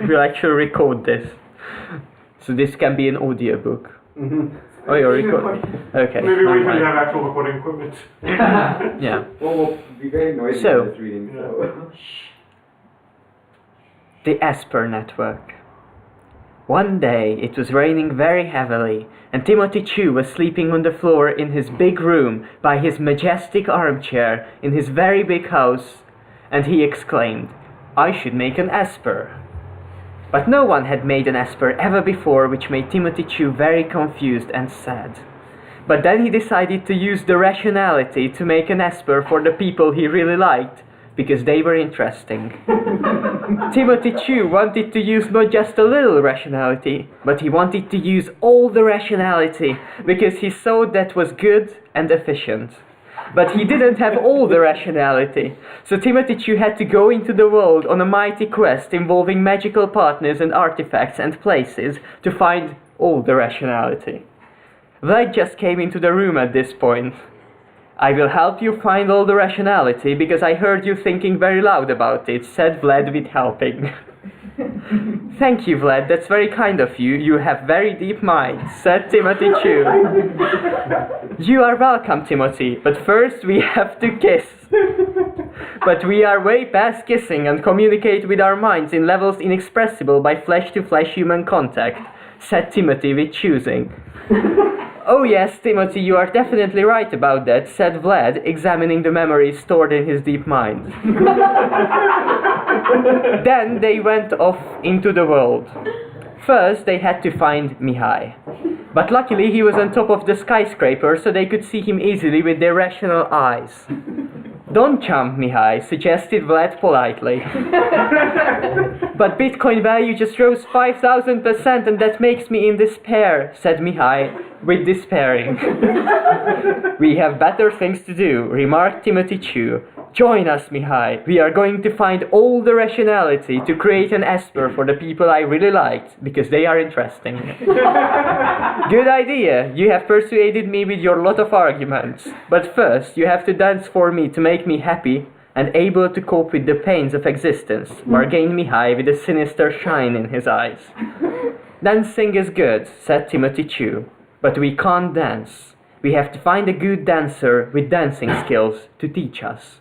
We'll actually record this. So this can be an audiobook. Oh, you're recording? Okay. Maybe we can have actual recording equipment. Yeah. Well, we'll be very noisy So, in this reading. So. The ESPR network. One day it was raining very heavily, and Timothy Chu was sleeping on the floor in his big room by his majestic armchair in his very big house, and he exclaimed, "I should make an ESPR." But no one had made an ESPR ever before, which made Timothy Chu very confused and sad. But then he decided to use the rationality to make an ESPR for the people he really liked, because they were interesting. Timothy Chu wanted to use not just a little rationality, but he wanted to use all the rationality, because he saw that was good and efficient. But he didn't have all the rationality, so Timothy Chu had to go into the world on a mighty quest involving magical partners and artifacts and places to find all the rationality. Vlad just came into the room at this point. "I will help you find all the rationality because I heard you thinking very loud about it," said Vlad with helping. "Thank you, Vlad, that's very kind of you. You have very deep minds," said Timothy Chu. "You are welcome, Timothy, but first we have to kiss." "But we are way past kissing and communicate with our minds in levels inexpressible by flesh-to-flesh human contact," said Timothy with choosing. "Oh yes, Timothy, you are definitely right about that," said Vlad, examining the memories stored in his deep mind. Then they went off into the world. First, they had to find Mihai. But luckily he was on top of the skyscraper, so they could see him easily with their rational eyes. "Don't jump, Mihai," suggested Vlad politely. "But Bitcoin value just rose 5,000% and that makes me in despair," said Mihai, with despairing. "We have better things to do," remarked Timothy Chu. "Join us, Mihai. We are going to find all the rationality to create an ESPR for the people I really liked, because they are interesting." "Good idea. You have persuaded me with your lot of arguments. But first, you have to dance for me to make me happy and able to cope with the pains of existence," bargained Mihai with a sinister shine in his eyes. "Dancing is good," said Timothy Chu. "But we can't dance. We have to find a good dancer with dancing skills to teach us."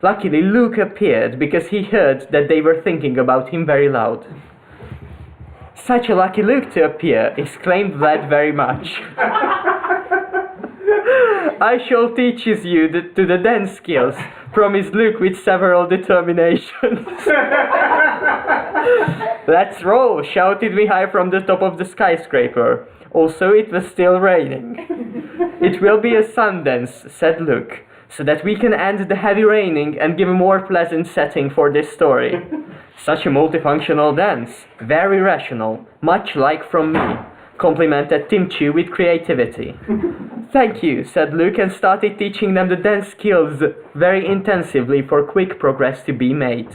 Luckily, Luke appeared because he heard that they were thinking about him very loud. "Such a lucky Luke to appear," exclaimed Vlad very much. "I shall teach you to the dance skills," promised Luke with several determinations. "Let's roll," shouted Mihai from the top of the skyscraper. Also, it was still raining. "It will be a sun dance," said Luke, "so that we can end the heavy raining and give a more pleasant setting for this story." "Such a multifunctional dance. Very rational. Much like from me," complimented Tim Chu with creativity. "Thank you," said Luke and started teaching them the dance skills very intensively for quick progress to be made.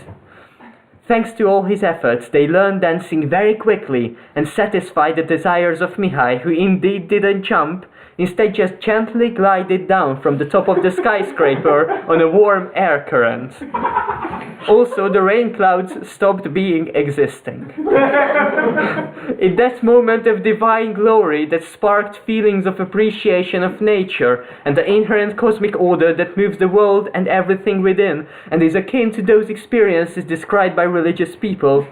Thanks to all his efforts, they learned dancing very quickly and satisfied the desires of Mihai, who indeed didn't jump, instead just gently glided down from the top of the skyscraper on a warm air current. Also, the rain clouds stopped being existing. In that moment of divine glory that sparked feelings of appreciation of nature and the inherent cosmic order that moves the world and everything within, and is akin to those experiences described by religious people,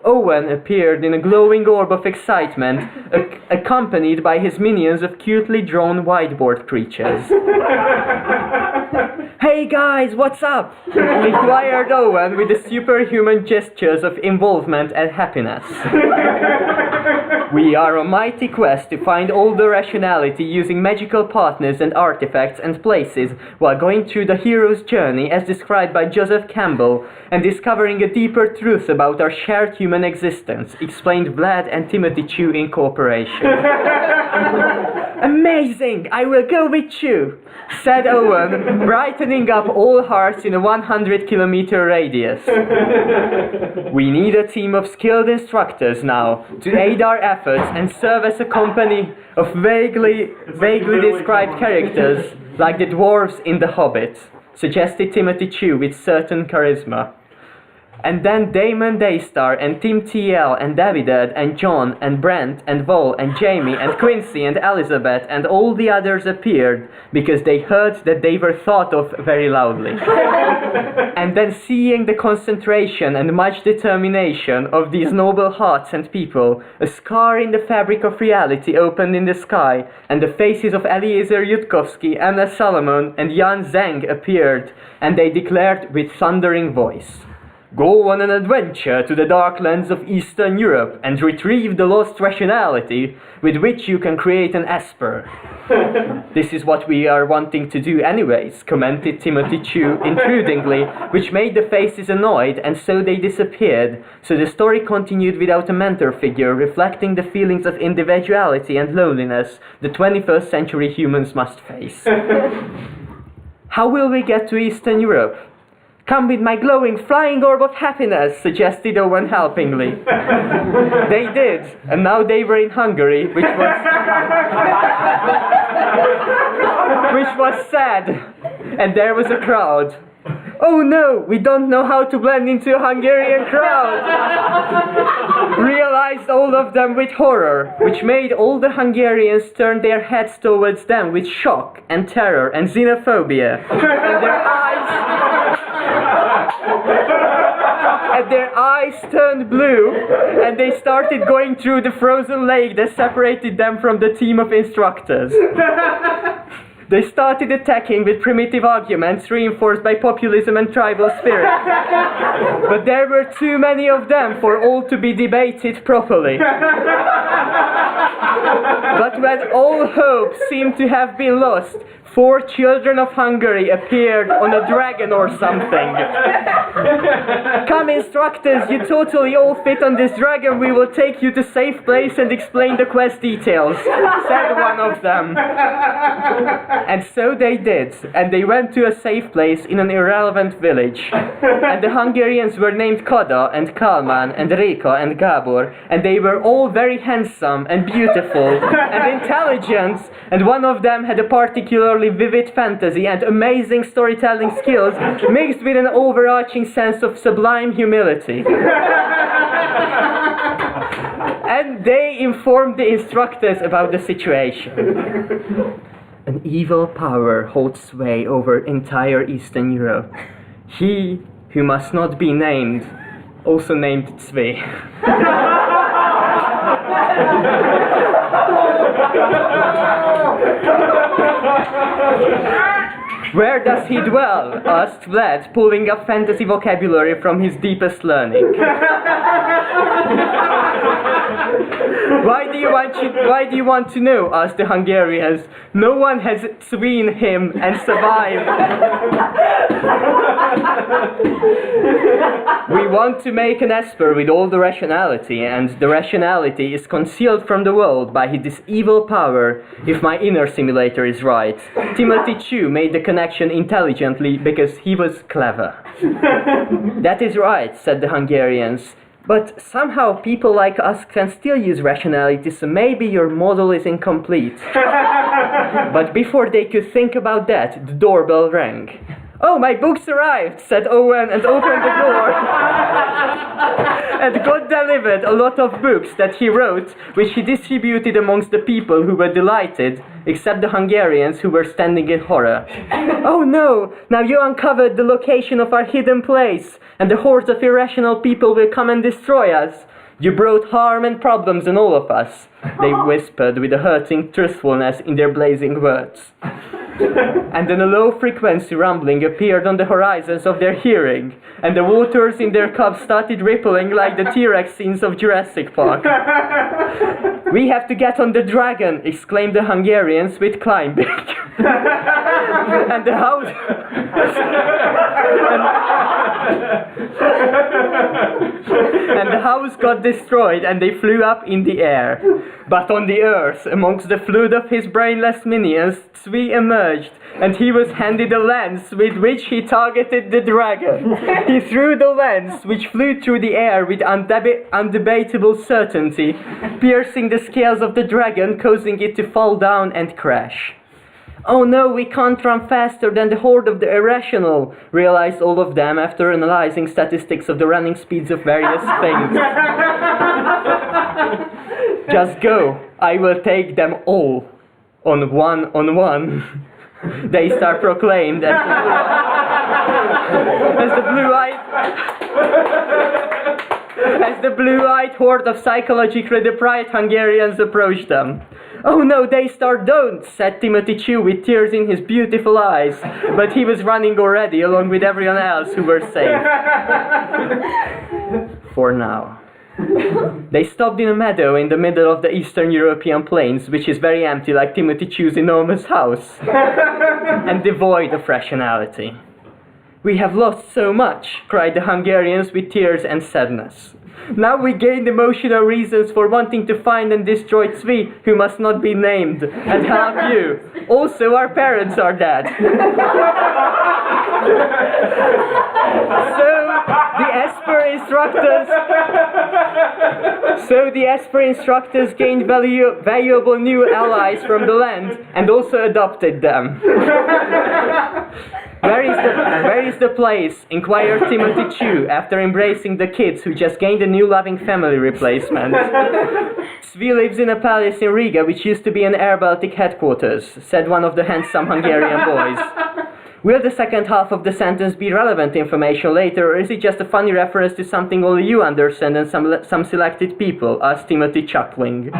Owen appeared in a glowing orb of excitement, accompanied by his minions of cutely drawn whiteboard creatures. "Hey guys, what's up?" inquired Owen with the superhuman gestures of involvement and happiness. "We are on a mighty quest to find all the rationality using magical partners and artifacts and places while going through the hero's journey as described by Joseph Campbell and discovering a deeper truth about our shared human existence," explained Vlad and Timothy Chu in cooperation. "Amazing! I will go with you," said Owen, brightening up all hearts in a 100-kilometer radius. "We need a team of skilled instructors now to aid our efforts and serve as a company of vaguely described characters like the dwarves in The Hobbit," suggested Timothy Chu with certain charisma. And then Damon Daystar and Tim TL and Davided and John and Brent and Vol and Jamie and Quincy and Elizabeth and all the others appeared because they heard that they were thought of very loudly. And then seeing the concentration and much determination of these noble hearts and people, a scar in the fabric of reality opened in the sky, and the faces of Eliezer Yudkowsky, Anna Solomon and Jan Zeng appeared, and they declared with thundering voice, "Go on an adventure to the dark lands of Eastern Europe and retrieve the lost rationality with which you can create an ESPR." "This is what we are wanting to do anyways," commented Timothy Chu intrudingly, which made the faces annoyed, and so they disappeared. So the story continued without a mentor figure, reflecting the feelings of individuality and loneliness the 21st century humans must face. "How will we get to Eastern Europe?" "Come with my glowing flying orb of happiness," suggested Owen helpingly. They did, and now they were in Hungary, which was sad. And there was a crowd. "Oh no, we don't know how to blend into a Hungarian crowd," realized all of them with horror, which made all the Hungarians turn their heads towards them with shock and terror and xenophobia. And their eyes turned blue, and they started going through the frozen lake that separated them from the team of instructors. They started attacking with primitive arguments reinforced by populism and tribal spirit. But there were too many of them for all to be debated properly. But when all hope seemed to have been lost, 4 children of Hungary appeared on a dragon or something. "Come, instructors, you totally all fit on this dragon. We will take you to safe place and explain the quest details," said one of them. And so they did, and they went to a safe place in an irrelevant village. And the Hungarians were named Kada and Kalman and Reka and Gabor, and they were all very handsome and beautiful and intelligent, and one of them had a particularly vivid fantasy and amazing storytelling skills mixed with an overarching sense of sublime humility. And they informed the instructors about the situation. "An evil power holds sway over entire Eastern Europe. He who must not be named, also named Zvi." "Where does he dwell?" asked Vlad, pulling up fantasy vocabulary from his deepest learning. Why do you want to know?" asked the Hungarians. "No one has seen him and survived." "We want to make an ESPR with all the rationality, and the rationality is concealed from the world by this evil power, if my inner simulator is right." Timothy Chu made the connection intelligently because he was clever. "That is right," said the Hungarians. "But somehow people like us can still use rationality, so maybe your model is incomplete." But before they could think about that, the doorbell rang. "Oh, my books arrived," said Owen, and opened the door. And God delivered a lot of books that he wrote, which he distributed amongst the people who were delighted, except the Hungarians who were standing in horror. "Oh no, now you uncovered the location of our hidden place, and the hordes of irrational people will come and destroy us. You brought harm and problems on all of us," they whispered with a hurting truthfulness in their blazing words. And then a low-frequency rumbling appeared on the horizons of their hearing, and the waters in their cups started rippling like the T-Rex scenes of Jurassic Park. "We have to get on the dragon," exclaimed the Hungarians with climbing. And the house... and the house got destroyed, and they flew up in the air. But on the earth, amongst the flood of his brainless minions, Zvi emerged, and he was handed a lance with which he targeted the dragon. He threw the lance, which flew through the air with undebatable certainty, piercing the scales of the dragon, causing it to fall down and crash. "Oh no, we can't run faster than the horde of the irrational," realized all of them after analyzing statistics of the running speeds of various things. "Just go, I will take them all, on one. They start proclaimed as the blue-eyed horde of psychologically deprived Hungarians approached them. "Oh no, they start, don't," said Timothy Chu with tears in his beautiful eyes, but he was running already along with everyone else who were safe. For now. They stopped in a meadow in the middle of the Eastern European plains, which is very empty like Timothy Chu's enormous house, and devoid of rationality. "We have lost so much," cried the Hungarians with tears and sadness. "Now we gained emotional reasons for wanting to find and destroy Zvi, who must not be named, and help you. Also, our parents are dead." So the ESPR instructors gained valuable new allies from the land and also adopted them. Where is the place?" inquired Timothy Chu after embracing the kids who just gained a new loving family replacement. "Zvi lives in a palace in Riga, which used to be an Air Baltic headquarters," said one of the handsome Hungarian boys. "Will the second half of the sentence be relevant information later, or is it just a funny reference to something only you understand and some selected people?" asked Timothy, chuckling.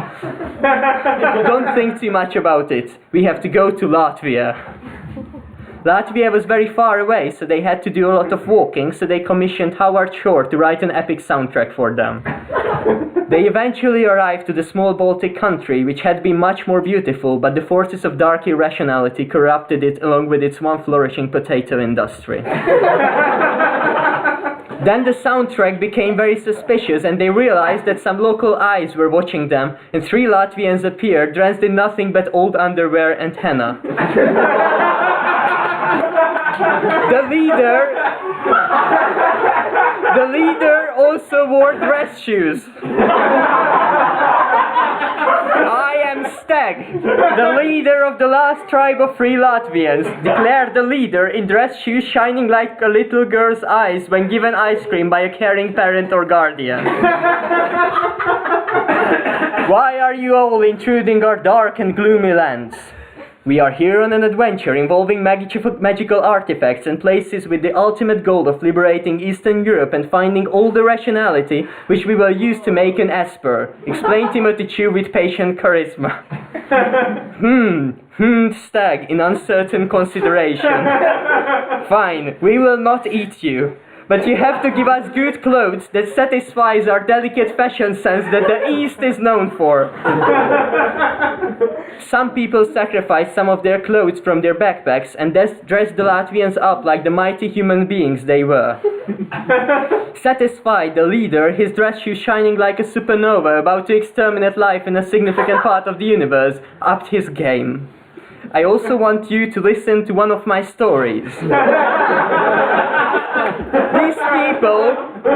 "Don't think too much about it. We have to go to Latvia." Latvia was very far away, so they had to do a lot of walking, so they commissioned Howard Shore to write an epic soundtrack for them. They eventually arrived to the small Baltic country, which had been much more beautiful, but the forces of dark irrationality corrupted it along with its one flourishing potato industry. Then the soundtrack became very suspicious, and they realized that some local eyes were watching them, and 3 Latvians appeared, dressed in nothing but old underwear and henna. The leader also wore dress shoes. "I am Stag, the leader of the last tribe of 3 Latvians," declared the leader in dress shoes shining like a little girl's eyes when given ice cream by a caring parent or guardian. "Why are you all intruding our dark and gloomy lands? We are here on an adventure involving magical artifacts and places with the ultimate goal of liberating Eastern Europe and finding all the rationality which we will use to make an ESPR," explained Timothy Chu with patient charisma. Stag in uncertain consideration. "Fine, we will not eat you. But you have to give us good clothes that satisfies our delicate fashion sense that the East is known for." Some people sacrificed some of their clothes from their backpacks and dressed the Latvians up like the mighty human beings they were. Satisfied, the leader, his dress shoes shining like a supernova about to exterminate life in a significant part of the universe, upped his game. "I also want you to listen to one of my stories.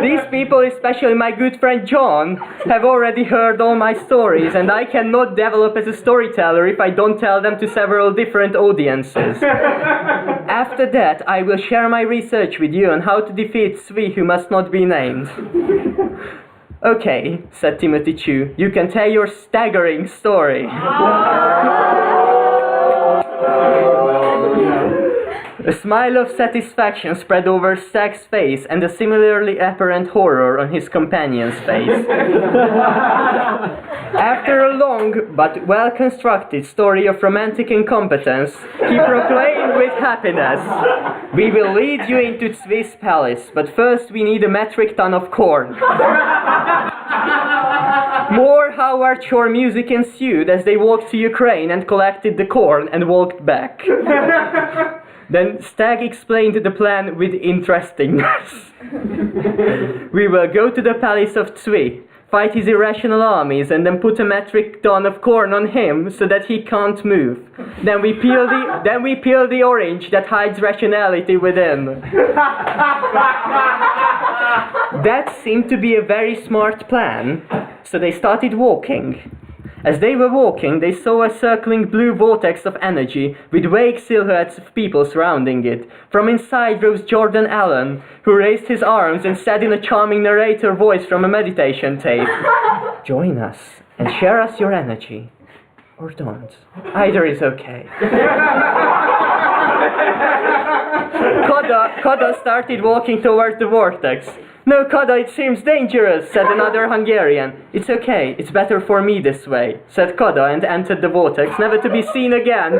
These people, especially my good friend John, have already heard all my stories, and I cannot develop as a storyteller if I don't tell them to several different audiences. After that, I will share my research with you on how to defeat Zvi, who must not be named." "Okay," said Timothy Chu, "you can tell your staggering story." A smile of satisfaction spread over Stag's face and a similarly apparent horror on his companion's face. After a long but well-constructed story of romantic incompetence, he proclaimed with happiness, "We will lead you into Zvi's palace, but first we need a metric ton of corn." More Howard Shore music ensued as they walked to Ukraine and collected the corn and walked back. Then Stag explained the plan with interestingness. "We will go to the palace of Zvi, fight his irrational armies, and then put a metric ton of corn on him so that he can't move. Then we peel the orange that hides rationality within." That seemed to be a very smart plan, so they started walking. As they were walking, they saw a circling blue vortex of energy with vague silhouettes of people surrounding it. From inside rose Jordan Allen, who raised his arms and said in a charming narrator voice from a meditation tape, "Join us and share us your energy. Or don't. Either is okay." Koda started walking towards the vortex. "No, Koda, it seems dangerous," said another Hungarian. "It's okay, it's better for me this way," said Koda and entered the vortex, never to be seen again,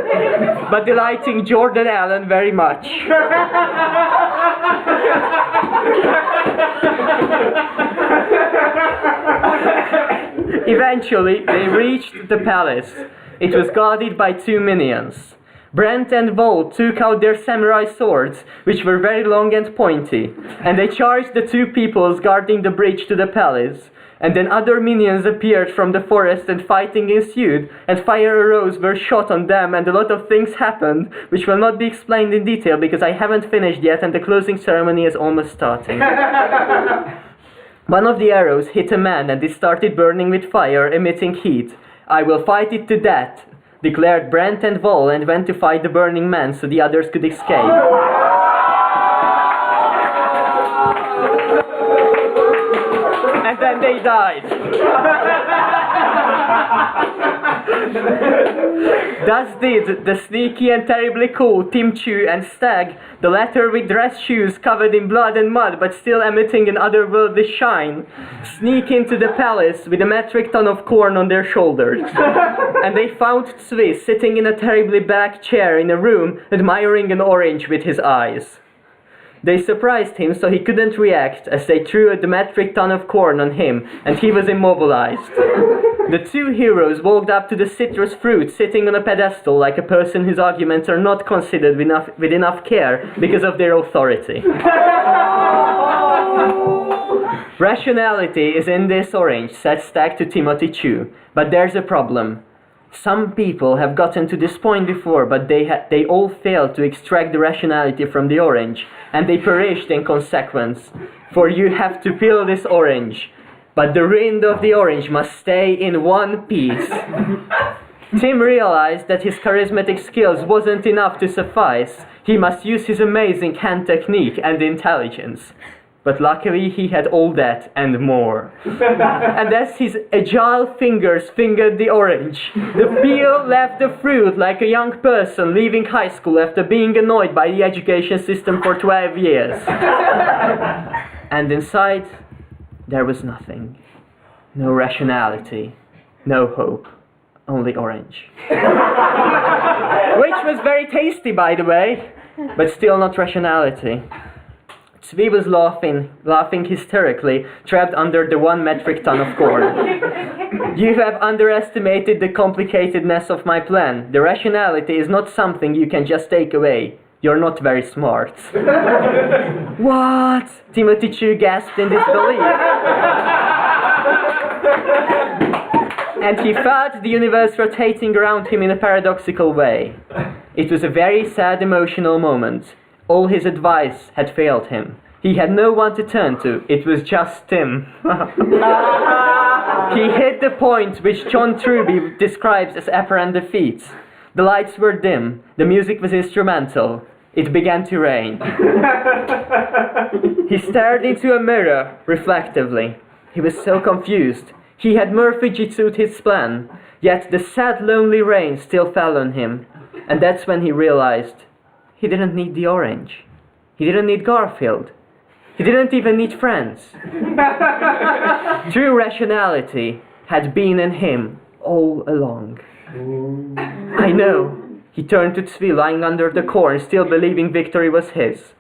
but delighting Jordan Allen very much. Eventually, they reached the palace. It was guarded by 2 minions. Brent and Vol took out their samurai swords, which were very long and pointy, and they charged the 2 peoples guarding the bridge to the palace. And then other minions appeared from the forest and fighting ensued, and fire arrows were shot on them, and a lot of things happened, which will not be explained in detail because I haven't finished yet and the closing ceremony is almost starting. One of the arrows hit a man and it started burning with fire, emitting heat. "I will fight it to death," declared Brent and Vol, and went to fight the burning man so the others could escape. And then they died. Thus did the sneaky and terribly cool Tim Chu and Stag, the latter with dress shoes covered in blood and mud but still emitting an otherworldly shine, sneak into the palace with a metric ton of corn on their shoulders. And they found Tsvi sitting in a terribly black chair in a room, admiring an orange with his eyes. They surprised him so he couldn't react as they threw a metric ton of corn on him and he was immobilized. The 2 heroes walked up to the citrus fruit sitting on a pedestal like a person whose arguments are not considered with enough care because of their authority. "Rationality is in this orange," said Stag to Timothy Chu, "but there's a problem. Some people have gotten to this point before, but they all failed to extract the rationality from the orange, and they perished in consequence. For you have to peel this orange, but the rind of the orange must stay in one piece." Tim realized that his charismatic skills wasn't enough to suffice. He must use his amazing hand technique and intelligence. But luckily he had all that and more. And as his agile fingers fingered the orange, the peel left the fruit like a young person leaving high school after being annoyed by the education system for 12 years. And inside, there was nothing. No rationality, no hope, only orange. Which was very tasty, by the way, but still not rationality. Tsvi was laughing hysterically, trapped under the 1 metric ton of corn. "You have underestimated the complicatedness of my plan. The rationality is not something you can just take away. You're not very smart." "What?" Timothy Chu gasped in disbelief. And he felt the universe rotating around him in a paradoxical way. It was a very sad emotional moment. All his advice had failed him. He had no one to turn to. It was just Tim. He hit the point which John Truby describes as apparent defeat. The lights were dim. The music was instrumental. It began to rain. He stared into a mirror reflectively. He was so confused. He had Murphy Jitsu'd his plan, yet the sad lonely rain still fell on him. And that's when he realized he didn't need the orange. He didn't need Garfield. He didn't even need friends. True rationality had been in him all along. I know. He turned to Tsvi lying under the corn, still believing victory was his.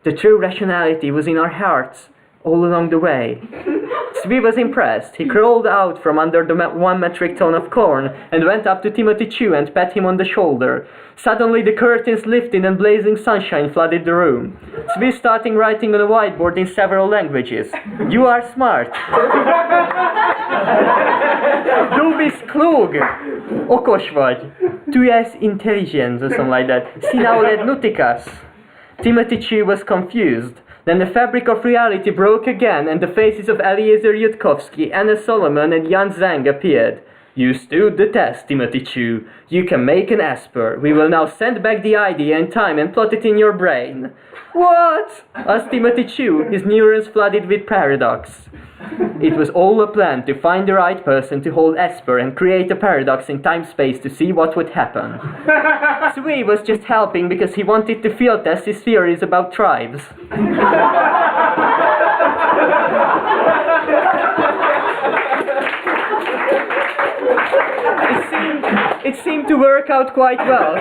The true rationality was in our hearts all along the way. Tsvi was impressed. He crawled out from under the 1 metric ton of corn and went up to Timothy Chu and pat him on the shoulder. Suddenly the curtains lifted and blazing sunshine flooded the room. Tsvi started writing on a whiteboard in several languages. "You are smart." "Du bist klug." "Okos vagy." "Tu és intelligent," or something like that. "Sinaulet nutikas." Timothy Chu was confused. Then the fabric of reality broke again and the faces of Eliezer Yudkowsky, Anna Solomon and Jan Zhang appeared. You stood the test, Timothy Chu. You can make an Esper. We will now send back the idea in time and plot it in your brain. What? Asked Timothy Chu, his neurons flooded with paradox. It was all a plan to find the right person to hold Esper and create a paradox in time-space to see what would happen. Sui was just helping because he wanted to field test his theories about tribes. It seemed to work out quite well.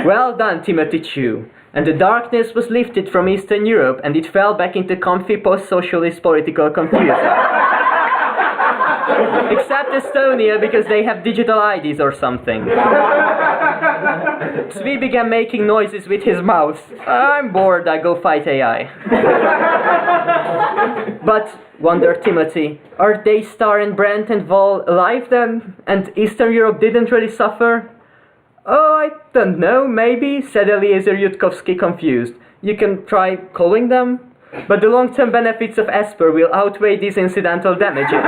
Well done, Timothy Chu. And the darkness was lifted from Eastern Europe and it fell back into comfy post-socialist political confusion. Except Estonia, because they have digital IDs or something. Svi began making noises with his mouth. I'm bored, I go fight AI. But, wondered Timothy, are Daystar and Brent and Vol alive then? And Eastern Europe didn't really suffer? Oh, I don't know, maybe, said Eliezer Yudkowsky confused. You can try calling them? But the long-term benefits of Esper will outweigh these incidental damages.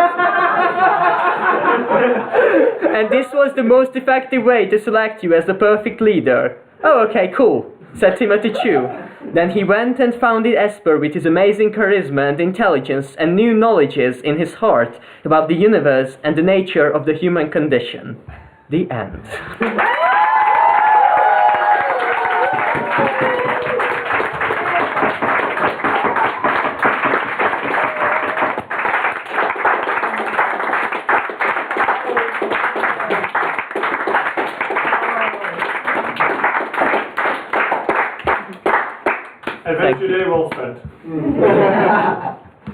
And this was the most effective way to select you as the perfect leader. Oh, okay, cool, said Timothy Chu. Then he went and founded Esper with his amazing charisma and intelligence and new knowledges in his heart about the universe and the nature of the human condition. The end. Adventure day well spent.